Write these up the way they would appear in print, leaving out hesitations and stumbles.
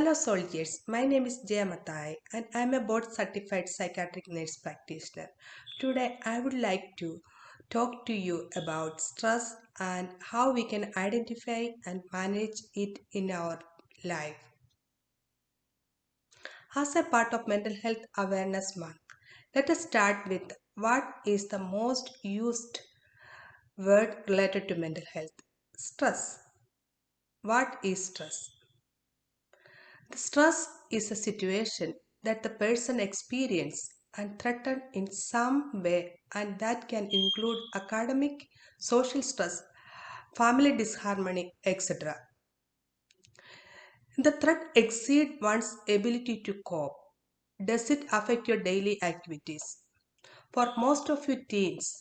Hello soldiers, my name is Jayamatai and I am a board certified psychiatric nurse practitioner. Today I would like to talk to you about stress and how we can identify and manage it in our life. As a part of Mental Health Awareness Month, let us start with what is the most used word related to mental health. Stress. What is stress? The stress is a situation that the person experiences and threatened in some way, and that can include academic, social stress, family disharmony, etc. The threat exceeds one's ability to cope. Does it affect your daily activities? For most of you teens,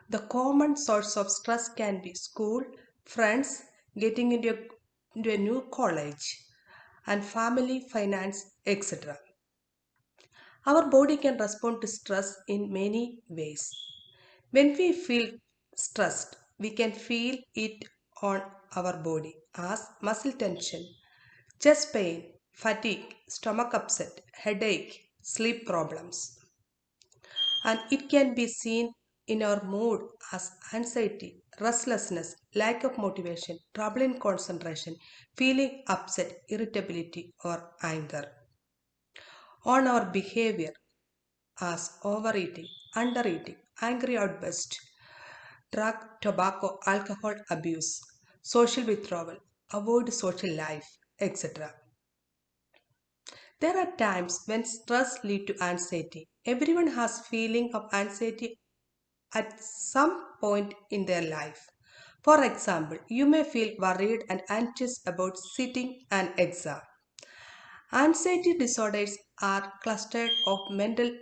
the common source of stress can be school, friends, getting into a new college, and family, finance, etc. Our body can respond to stress in many ways. When we feel stressed, we can feel it on our body as muscle tension, chest pain, fatigue, stomach upset, headache, sleep problems. And it can be seen in our mood as anxiety, restlessness, lack of motivation, trouble in concentration, feeling upset, irritability, or anger. On our behavior as overeating, undereating, angry outburst, drug, tobacco, alcohol abuse, social withdrawal, avoid social life, etc. There are times when stress leads to anxiety. Everyone has feeling of anxiety at some point in their life. For example, you may feel worried and anxious about sitting an exam. Anxiety disorders are clustered of mental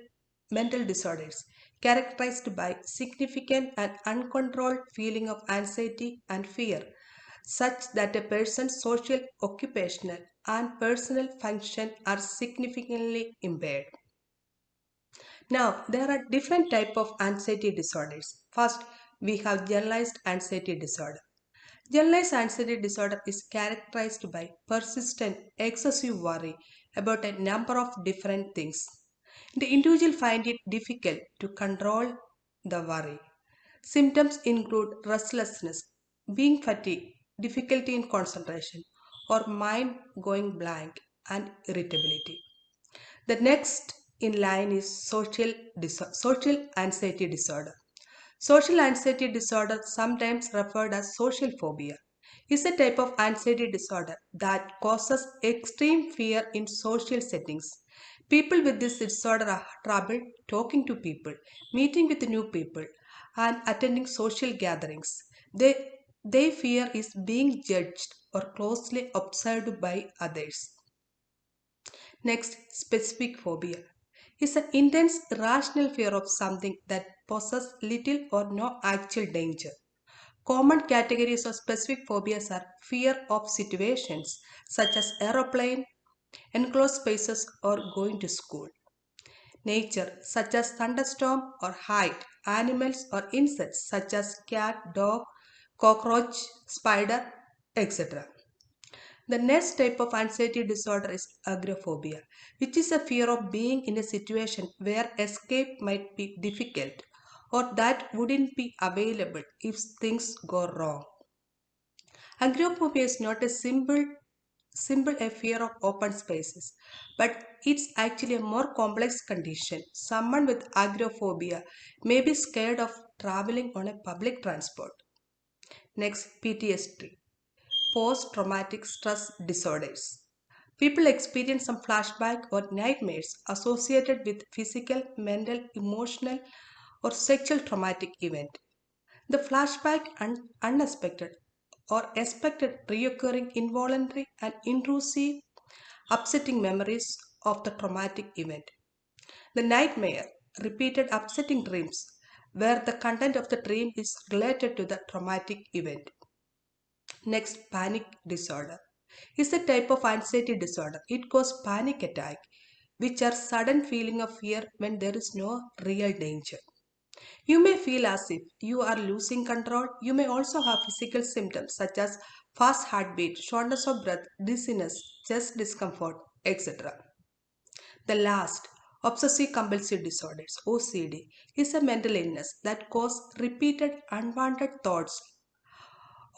disorders characterized by significant and uncontrolled feeling of anxiety and fear, such that a person's social, occupational, and personal function are significantly impaired. Now, there are different types of anxiety disorders. First, we have generalized anxiety disorder. Generalized anxiety disorder is characterized by persistent, excessive worry about a number of different things. The individual find it difficult to control the worry. Symptoms include restlessness, being fatigued, difficulty in concentration, or mind going blank, and irritability. The next in line is social anxiety disorder. Social anxiety disorder, sometimes referred as social phobia, is a type of anxiety disorder that causes extreme fear in social settings. People with this disorder have trouble talking to people, meeting with new people, and attending social gatherings. They fear is being judged or closely observed by others. Next, specific phobia is an intense irrational fear of something that poses little or no actual danger. Common categories of specific phobias are fear of situations such as aeroplane, enclosed spaces, or going to school. Nature such as thunderstorm or height, animals or insects such as cat, dog, cockroach, spider, etc. The next type of anxiety disorder is agrophobia, which is a fear of being in a situation where escape might be difficult or that wouldn't be available if things go wrong. Agrophobia is not a simple a fear of open spaces, but it's actually a more complex condition. Someone with agrophobia may be scared of traveling on a public transport. Next, PTSD, post traumatic stress disorders. People experience some flashback or nightmares associated with physical, mental, emotional, or sexual traumatic event. The flashback and unexpected or expected reoccurring involuntary and intrusive upsetting memories of the traumatic event. The nightmare, repeated upsetting dreams where the content of the dream is related to the traumatic event. Next, panic disorder is a type of anxiety disorder. It causes panic attack, which are sudden feeling of fear when there is no real danger. You may feel as if you are losing control. You may also have physical symptoms such as fast heartbeat, shortness of breath, dizziness, chest discomfort, etc. The last, obsessive compulsive disorders (OCD), is a mental illness that causes repeated unwanted thoughts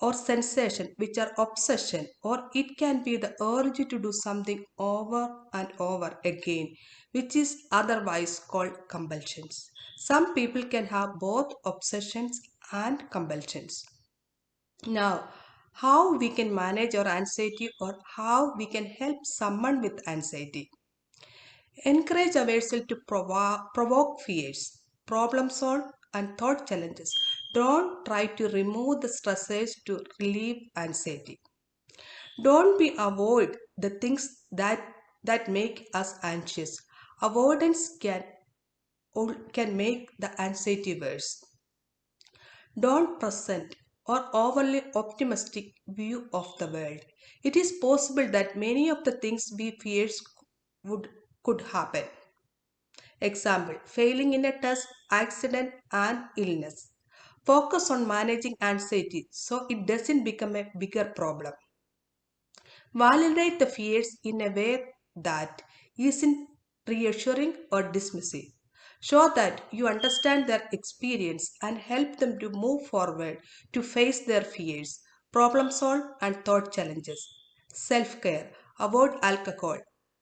or sensation which are obsession, or it can be the urge to do something over and over again, which is otherwise called compulsions. Some people can have both obsessions and compulsions. Now, how we can manage our anxiety or how we can help someone with anxiety. Encourage ourselves to provoke fears, problem solve, and thought challenges. Don't try to remove the stressors to relieve anxiety. Don't be avoid the things that make us anxious. Avoidance can make the anxiety worse. Don't present or overly optimistic view of the world. It is possible that many of the things we fear would could happen. Example, failing in a test, accident, and illness. Focus on managing anxiety so it doesn't become a bigger problem. Validate the fears in a way that isn't reassuring or dismissive. Show that you understand their experience and help them to move forward to face their fears, problem solve, and thought challenges. Self care. Avoid alcohol.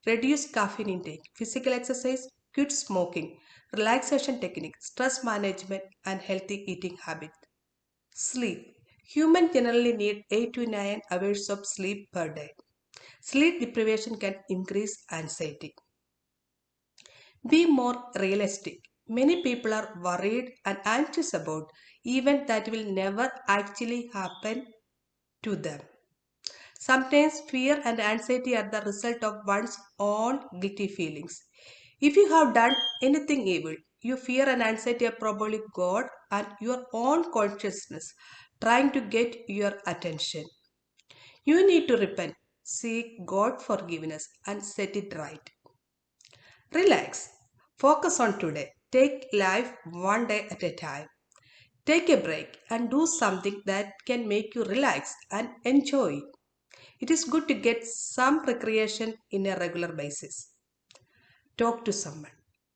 Reduce caffeine intake. Physical exercise. Quit smoking. Relaxation techniques. Stress management and healthy eating habits. Sleep. Humans generally need 8 to 9 hours of sleep per day. Sleep deprivation can increase anxiety. Be more realistic. Many people are worried and anxious about events that will never actually happen to them. Sometimes fear and anxiety are the result of one's own guilty feelings. If you have done anything evil, your fear and anxiety are probably God and your own consciousness trying to get your attention. You need to repent, seek God forgiveness, and set it right. Relax. Focus on today. Take life one day at a time. Take a break and do something that can make you relax and enjoy. It is good to get some recreation in a regular basis. Talk to someone.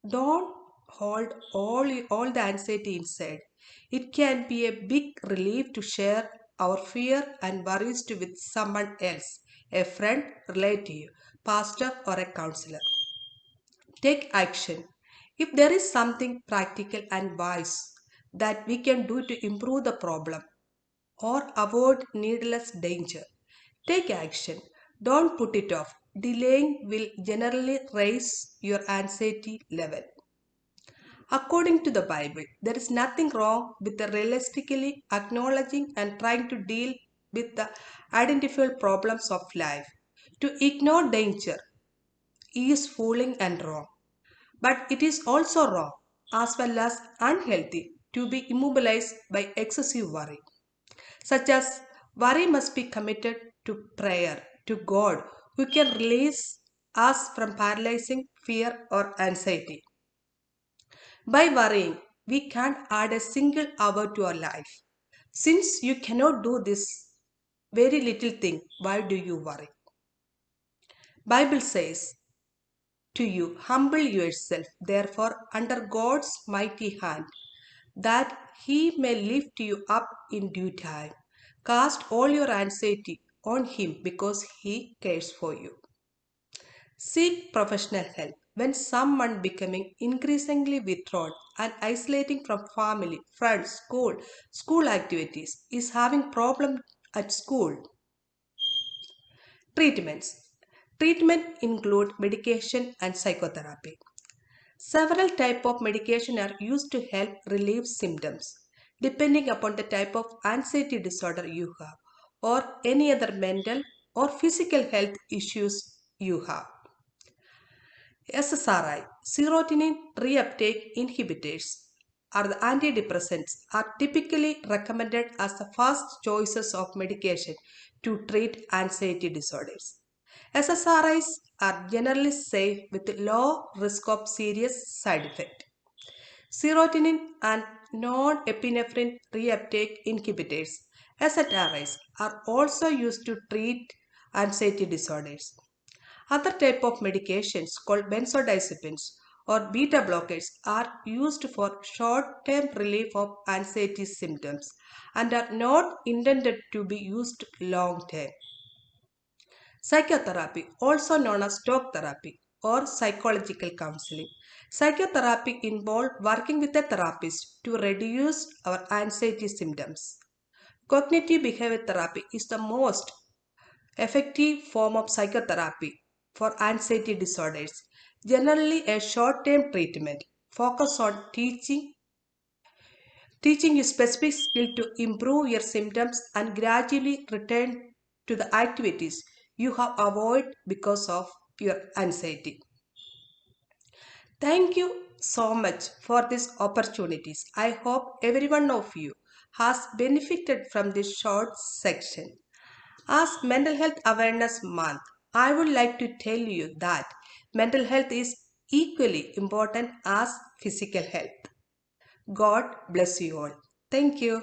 Don't hold all the anxiety inside. It can be a big relief to share our fear and worries with someone else, a friend, relative, pastor, or a counselor. Take action. If there is something practical and wise that we can do to improve the problem or avoid needless danger, take action. Don't put it off. Delaying will generally raise your anxiety level. According to the Bible, there is nothing wrong with the realistically acknowledging and trying to deal with the identifiable problems of life. To ignore danger is fooling and wrong. But it is also wrong, as well as unhealthy, to be immobilized by excessive worry, such as worry must be committed to prayer to God, who can release us from paralyzing fear or anxiety. By worrying, we can't add a single hour to our life. Since you cannot do this very little thing, why do you worry? Bible says to you, humble yourself, therefore, under God's mighty hand, that he may lift you up in due time. Cast all your anxiety on him because he cares for you. Seek professional help when someone becoming increasingly withdrawn and isolating from family, friends, school activities is having problem at school. Treatments. Treatment include medication and psychotherapy. Several types of medication are used to help relieve symptoms, depending upon the type of anxiety disorder you have or any other mental or physical health issues you have. SSRI, serotonin reuptake inhibitors, or the antidepressants are typically recommended as the first choices of medication to treat anxiety disorders. SSRIs are generally safe with low risk of serious side effect. Serotonin and norepinephrine reuptake inhibitors, SNRIs, are also used to treat anxiety disorders. Other type of medications called benzodiazepines or beta blockers are used for short-term relief of anxiety symptoms and are not intended to be used long-term. Psychotherapy, also known as talk therapy or psychological counseling. Psychotherapy involves working with a therapist to reduce our anxiety symptoms. Cognitive behavior therapy is the most effective form of psychotherapy for anxiety disorders. Generally, a short term treatment focus on teaching you specific skill to improve your symptoms and gradually return to the activities you have avoided because of your anxiety. Thank you so much for these opportunities. I hope every one of you has benefited from this short section. As Mental Health Awareness Month, I would like to tell you that mental health is equally important as physical health. God bless you all. Thank you.